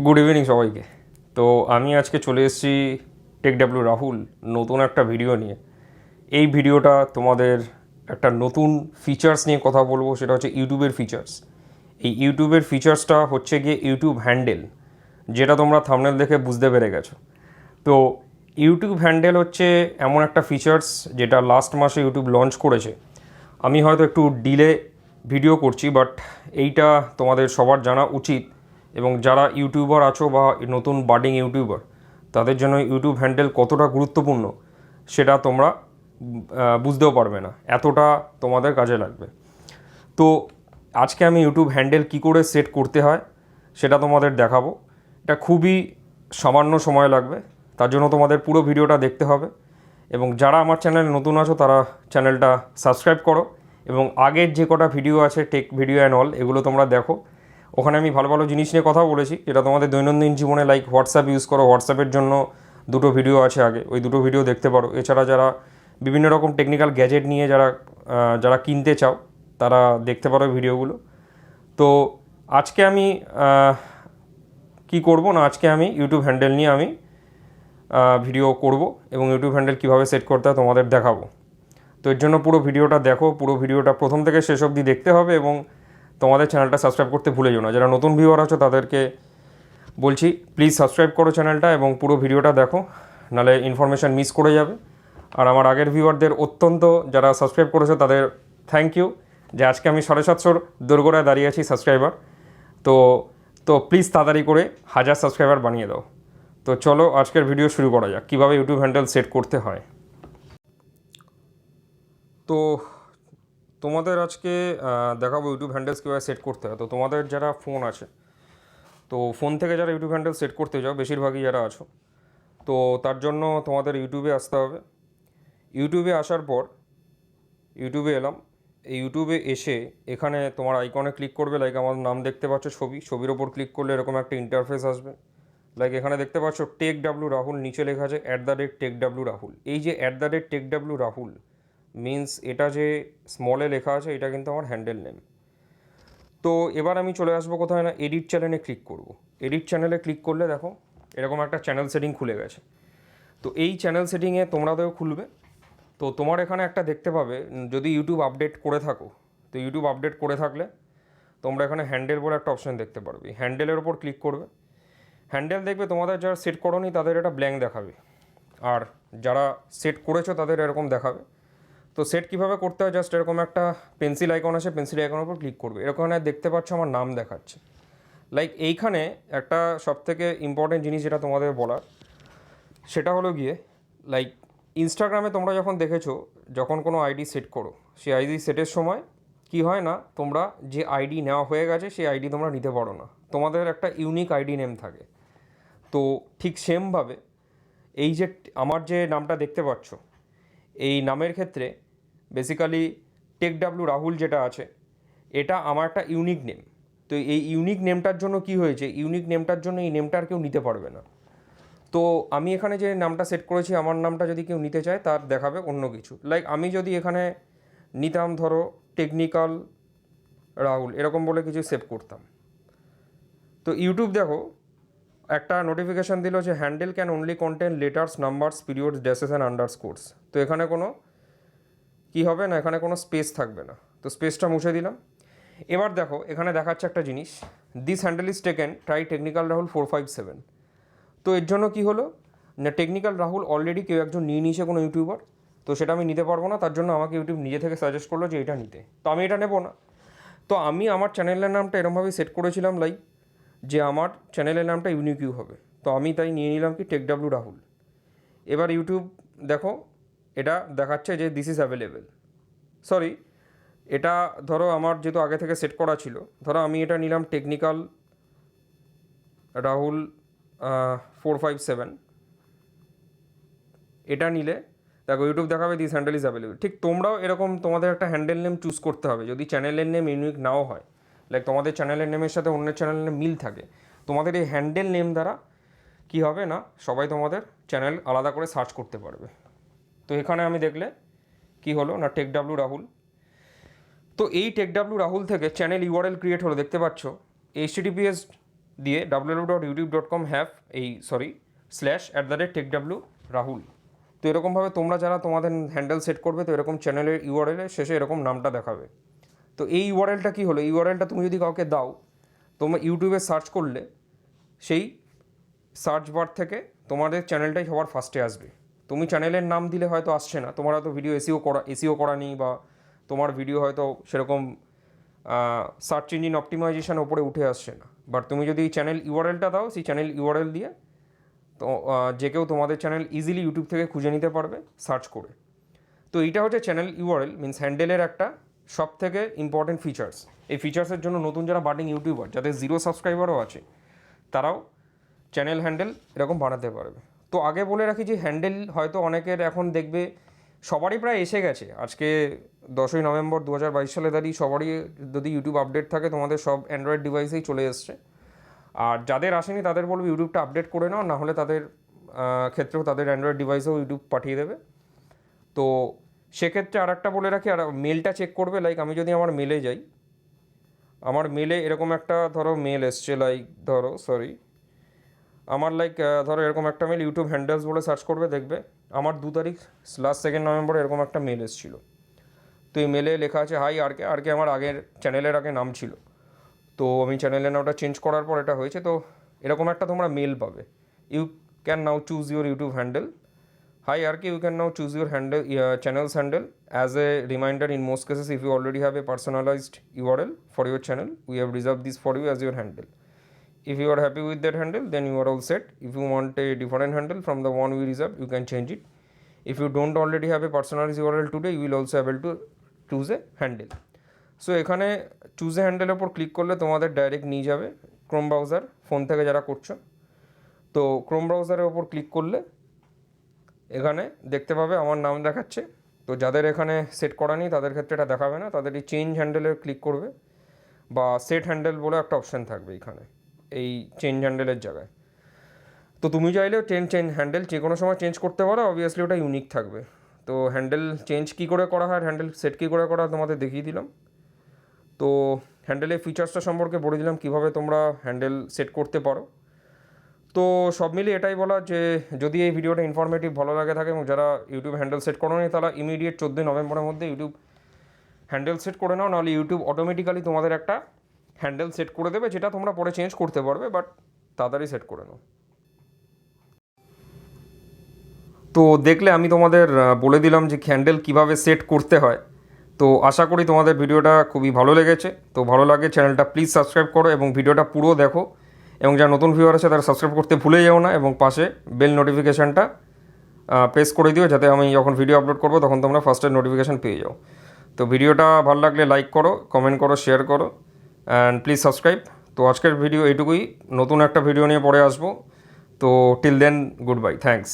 Good evening সবাইকে। তো আমি আজকে চলে এসেছি টেক ডাব্লিউ রাহুল নতুন একটা ভিডিও নিয়ে। এই ভিডিওটা তোমাদের একটা নতুন ফিচার্স নিয়ে কথা বলবো, সেটা হচ্ছে ইউটিউবের ফিচার্স। এই ইউটিউবের ফিচার্সটা হচ্ছে গিয়ে ইউটিউব হ্যান্ডেল, যেটা তোমরা থাম্বনেল দেখে বুঝতে পেরে গেছো। তো ইউটিউব হ্যান্ডেল হচ্ছে এমন একটা ফিচার্স যেটা লাস্ট মাসে ইউটিউব লঞ্চ করেছে। আমি হয়তো একটু ডিলে ভিডিও করছি, বাট এইটা তোমাদের সবার জানা উচিত। এবং যারা ইউটিউবার আছো বা নতুন বাডিং ইউটিউবার, তাদের জন্য ইউটিউব হ্যান্ডেল কতটা গুরুত্বপূর্ণ সেটা তোমরা বুঝতেও পারবে না, এতটা তোমাদের কাজে লাগবে। তো আজকে আমি ইউটিউব হ্যান্ডেল কী করে সেট করতে হয় সেটা তোমাদের দেখাবো। এটা খুবই সামান্য সময় লাগবে, তার জন্য তোমাদের পুরো ভিডিওটা দেখতে হবে। এবং যারা আমার চ্যানেলে নতুন আছো তারা চ্যানেলটা সাবস্ক্রাইব করো, এবং আগের যে কটা ভিডিও আছে টেক ভিডিও অ্যান্ড অল, এগুলো তোমরা দেখো। ওখানে আমি ভালো ভালো জিনিস নিয়ে কথা বলেছি, যেটা তোমাদের দৈনন্দিন জীবনে, লাইক হোয়াটসঅ্যাপ ইউজ করো, হোয়াটসঅ্যাপের জন্য দুটো ভিডিও আছে আগে, ওই দুটো ভিডিও দেখতে পারো। এছাড়া যারা বিভিন্ন রকম টেকনিক্যাল গ্যাজেট নিয়ে যারা কিনতে চাও, তারা দেখতে পারো ভিডিওগুলো। তো আজকে আমি কি করব না, আজকে আমি ইউটিউব হ্যান্ডেল নিয়ে আমি ভিডিও করব, এবং ইউটিউব হ্যান্ডেল কীভাবে সেট করতে হয় তোমাদের দেখাবো। তো এর জন্য পুরো ভিডিওটা দেখো, পুরো ভিডিওটা প্রথম থেকে শেষ অবধি দেখতে হবে, এবং তোমাদের চ্যানেলটা সাবস্ক্রাইব করতে ভুলে যেও না। যারা নতুন ভিউয়ার আছো তাদেরকে বলছি, প্লিজ সাবস্ক্রাইব করো চ্যানেলটা এবং পুরো ভিডিওটা দেখো, নাহলে ইনফরমেশান মিস করে যাবে। আর আমার আগের ভিউয়ারদের অত্যন্ত, যারা সাবস্ক্রাইব করেছো তাদের থ্যাংক ইউ, যে আজকে আমি 750 দোরগোড়ায় দাঁড়িয়ে আছি সাবস্ক্রাইবার। তো তো প্লিজ তাড়াতাড়ি করে 1000 সাবস্ক্রাইবার বানিয়ে দাও। তো চলো আজকের ভিডিও শুরু করা যাক, কীভাবে ইউটিউব হ্যান্ডেল সেট করতে হয়। তো তোমাদের আজকে দেখাবো ইউটিউব হ্যান্ডেলস কীভাবে সেট করতে হয়। তো তোমাদের যারা ফোন আছে, তো ফোন থেকে যারা ইউটিউব হ্যান্ডেল সেট করতে যাও, বেশিরভাগই যারা আছো, তো তার জন্য তোমাদের ইউটিউবে আসতে হবে। ইউটিউবে আসার পর ইউটিউবে এলাম, এই ইউটিউবে এসে এখানে তোমার আইকনে ক্লিক করবে। লাইক আমার নাম দেখতে পাচ্ছ, ছবির ওপর ক্লিক করলে এরকম একটা ইন্টারফেস আসবে। লাইক এখানে দেখতে পাচ্ছ টেক ডাব্লিউ রাহুল, নিচে লেখা আছে @টেক ডাব্লিউ রাহুল। এই যে @টেক ডাব্লিউ রাহুল মিনস, এটা যে স্মলে লেখা আছে, এটা কিন্তু আমার হ্যান্ডেল নেম। তো এবার আমি চলে আসবো কোথায় না, এডিট চ্যানেলে ক্লিক করব। এডিট চ্যানেলে ক্লিক করলে দেখো এরকম একটা চ্যানেল সেটিং খুলে গেছে। তো এই চ্যানেল সেটিংয়ে তোমরাদেরও খুলবে। তো তোমার এখানে একটা দেখতে পাবে, যদি ইউটিউব আপডেট করে থাকো, তো ইউটিউব আপডেট করে থাকলে তোমরা এখানে হ্যান্ডেল বলে একটা অপশান দেখতে পারবে। হ্যান্ডেলের ওপর ক্লিক করবে। হ্যান্ডেল দেখবে তোমাদের যারা সেট করোনি তাদের এটা ব্ল্যাঙ্ক দেখাবে, আর যারা সেট করেছো তাদের এরকম দেখাবে। তো সেট কীভাবে করতে হয়, জাস্ট এরকম একটা পেন্সিল আইকন আছে, পেন্সিল আইকনের উপর ক্লিক করবে। এরকম দেখতে পাচ্ছ আমার নাম দেখাচ্ছে। লাইক এইখানে একটা সবথেকে ইম্পর্টেন্ট জিনিস যেটা তোমাদের বলার, সেটা হলো গিয়ে, লাইক ইনস্টাগ্রামে তোমরা যখন দেখেছো, যখন কোনো আইডি সেট করো, সেই আইডি সেটের সময় কি হয় না, তোমরা যে আইডি নেওয়া হয়ে গেছে সেই আইডি তোমরা নিতে পারো না, তোমাদের একটা ইউনিক আইডি নেম থাকে। তো ঠিক সেমভাবে এই যে আমার যে নামটা দেখতে পাচ্ছ, এই নামের ক্ষেত্রে বেসিক্যালি টেক ডাব্লিউ রাহুল যেটা আছে, এটা আমার একটা ইউনিক নেম। তো এই ইউনিক নেমটার জন্য কি হয়েছে, ইউনিক নেমটার জন্য এই নেমটা আর কেউ নিতে পারবে না। তো আমি এখানে যে নামটা সেট করেছি, আমার নামটা যদি কেউ নিতে চায় তার দেখাবে অন্য কিছু। লাইক আমি যদি এখানে নিতাম, ধরো টেকনিক্যাল রাহুল এরকম বলে কিছু সেভ করতাম, তো ইউটিউব দেখো একটা নোটিফিকেশান দিল যে handle can only contain letters, numbers, periods, dashes and underscores. তো এখানে কোনো কী হবে না, এখানে কোনো স্পেস থাকবে না। তো স্পেসটা মুছে দিলাম। এবার দেখো এখানে দেখাচ্ছে একটা জিনিস, this handle is taken, try technical Rahul 457। তো এর জন্য কি হলো না, টেকনিক্যাল রাহুল অলরেডি কেউ একজন নিয়ে নিয়েছে, কোনো ইউটিউবার। তো সেটা আমি নিতে পারবো না, তার জন্য আমাকে ইউটিউব নিজে থেকে সাজেস্ট করলো যে এটা নিতে। তো আমি এটা নেবো না। তো আমি আমার চ্যানেলের নামটা এরমভাবেই সেট করেছিলাম, লাইক যে আমার চ্যানেলের নামটা ইউনিকিউ হবে। তো আমি তাই নিয়ে নিলাম কি টেক ডাব্লিউ রাহুল। এবার ইউটিউব দেখো এটা দেখাচ্ছে যে দিস ইজ অ্যাভেলেবেল। সরি, এটা ধরো আমার যেহেতু আগে থেকে সেট করা ছিল, ধরো আমি এটা নিলাম টেকনিক্যাল রাহুল 457। এটা নিলে দেখো ইউটিউব দেখাবে দিস হ্যান্ডেল ইজ অ্যাভেলেবেল। ঠিক তোমরাও এরকম তোমাদের একটা হ্যান্ডেল নেম চুজ করতে হবে, যদি চ্যানেলের নেম ইউনিক নাও হয়। লাইক তোমাদের চ্যানেলের নেমের সাথে অন্য চ্যানেলের নেম মিল থাকে, তোমাদের এই হ্যান্ডেল নেম দ্বারা কি হবে না, সবাই তোমাদের চ্যানেল আলাদা করে সার্চ করতে পারবে। তো এখানে আমি দেখলে কি হলো না, টেক ডাব্লিউ রাহুল। তো এই টেক ডাব্লিউ রাহুল থেকে চ্যানেল ইউআরএল ক্রিয়েট হলো, দেখতে পাচ্ছ https দিয়ে www.youtube.com/techwrahul। তো এরকমভাবে তোমরা যারা তোমাদের হ্যান্ডেল সেট করবে, তো এরকম চ্যানেলের ইউআরএল শেষে এরকম নামটা দেখাবে। তো এই ইউআরএলটা কী হলো, এই ইউআরএলটা তুমি যদি কাউকে দাও, তোমরা ইউটিউবে সার্চ করলে সেই সার্চ বার থেকে তোমাদের চ্যানেলটাই সবার ফার্স্টে আসবে। তুমি চ্যানেলের নাম দিলে হয়তো আসছে না, তোমার হয়তো ভিডিও এসিও করা নেই, বা তোমার ভিডিও হয়তো সেরকম সার্চ ইঞ্জিন অপটিমাইজেশন ওপরে উঠে আসছে না। বাট তুমি যদি চ্যানেল ইউআরএলটা দাও, সেই চ্যানেল ইউআরএল দিয়ে তো যে কেউ তোমাদের চ্যানেল ইজিলি ইউটিউব থেকে খুঁজে নিতে পারবে সার্চ করে। তো এইটা হচ্ছে চ্যানেল ইউআরএল মিনস হ্যান্ডেলের একটা সব থেকে ইম্পর্টেন্ট ফিচার্স। এই ফিচার্সের জন্য নতুন যারা বার্ডিং ইউটিউবার, যাদের 0 সাবস্ক্রাইবারও আছে, তারাও চ্যানেল হ্যান্ডেল এরকম বানাতে পারবে। তো আগে বলে রাখি যে হ্যান্ডেল হয়তো অনেকের এখন দেখবে সবারই প্রায় এসে গেছে। আজকে 10ই নভেম্বর 2022 সালে দাঁড়িয়ে সবারই যদি ইউটিউব আপডেট থাকে, তোমাদের সব অ্যান্ড্রয়েড ডিভাইসেই চলে এসছে। আর যাদের আসেনি তাদের বলবো ইউটিউবটা আপডেট করে নাও, না হলে তাদের ক্ষেত্রেও তাদের অ্যান্ড্রয়েড ডিভাইসেও ইউটিউব পাঠিয়ে দেবে। তো সেক্ষেত্রে আর একটা বলে রাখি, আর মেলটা চেক করবে। লাইক আমি যদি আমার মেলে যাই, আমার মেলে এরকম একটা ধরো মেল এসছে, লাইক ধরো আমার ধরো এরকম একটা মেল ইউটিউব হ্যান্ডেলস বলে সার্চ করবে, দেখবে আমার 2 তারিখ লাস্ট 2 নভেম্বরে এরকম একটা মেল এসেছিলো। তো এই মেলে লেখা আছে হাই আরকে আমার আগের চ্যানেলের আগে নাম ছিল, তো আমি চ্যানেলের নামটা চেঞ্জ করার পর এটা হয়েছে। তো এরকম একটা তোমরা মেল পাবে, you can now choose your YouTube handle. Hi RK, you can now choose your handle channel's handle. As a reminder, in most cases, if you already have a personalized URL for your channel, we have reserved this for you as your handle. If you are happy with that handle, then you are all set. If you want a different handle from the one we reserved, you can change it. If you don't already have a personalized URL today, you will also able to choose a handle. So এখানে choose a হ্যান্ডেলের উপর click করলে তোমাদের direct নিয়ে যাবে Chrome browser, phone থেকে যারা করছো। তো ক্রোম ব্রাউজারের ওপর ক্লিক করলে এখানে দেখতে পাবে আমার নাম দেখাচ্ছে। তো যাদের এখানে সেট করা নেই তাদের ক্ষেত্রে এটা দেখাবে না, তাদের এই চেঞ্জ হ্যান্ডেলে ক্লিক করবে, বা সেট হ্যান্ডেল বলে একটা অপশান থাকবে এখানে এই চেঞ্জ হ্যান্ডেলের জায়গায়। তো তুমি চাইলেও চেঞ্জ হ্যান্ডেল যে কোনো সময় চেঞ্জ করতে পারো, অবভিয়াসলি ওটা ইউনিক থাকবে। তো হ্যান্ডেল চেঞ্জ কী করে করা হয়, হ্যান্ডেল সেট কী করে করা হয় তোমাদের দেখিয়ে দিলাম। তো হ্যান্ডেলের ফিচার্সটা সম্পর্কে বলে দিলাম, কীভাবে তোমরা হ্যান্ডেল সেট করতে পারো। তো সব মিলিয়ে এটাই বলা যে যদি এই ভিডিওটা ইনফরমেটিভ ভালো লাগে থাকে এবং যারা ইউটিউব হ্যান্ডেল সেট করো নি, তারা ইমিডিয়েট 14 নভেম্বরের মধ্যে ইউটিউব হ্যান্ডেল সেট করে নাও, নাহলে ইউটিউব অটোমেটিক্যালি তোমাদের একটা হ্যান্ডেল সেট করে দেবে, যেটা তোমরা পরে চেঞ্জ করতে পারবে, বাট তাড়াতাড়ি সেট করে নাও। তো দেখলে আমি তোমাদের বলে দিলাম যে হ্যান্ডেল কীভাবে সেট করতে হয়। তো আশা করি তোমাদের ভিডিওটা খুবই ভালো লেগেছে। তো ভালো লাগে চ্যানেলটা প্লিজ সাবস্ক্রাইব করো এবং ভিডিওটা পুরো দেখো, এবং যারা নতুন ভিউয়ার আছে তারা সাবস্ক্রাইব করতে ভুলে যেও না, এবং পাশে বেল নোটিফিকেশানটা প্রেস করে দিও, যাতে আমি যখন ভিডিও আপলোড করবো তখন তোমরা ফার্স্টের নোটিফিকেশান পেয়ে যাও। তো ভিডিওটা ভালো লাগলে লাইক করো, কমেন্ট করো, শেয়ার করো, অ্যান্ড প্লিজ সাবস্ক্রাইব। তো আজকের ভিডিও এইটুকুই, নতুন একটা ভিডিও নিয়ে পরে আসবো। তো till then, good bye, thanks.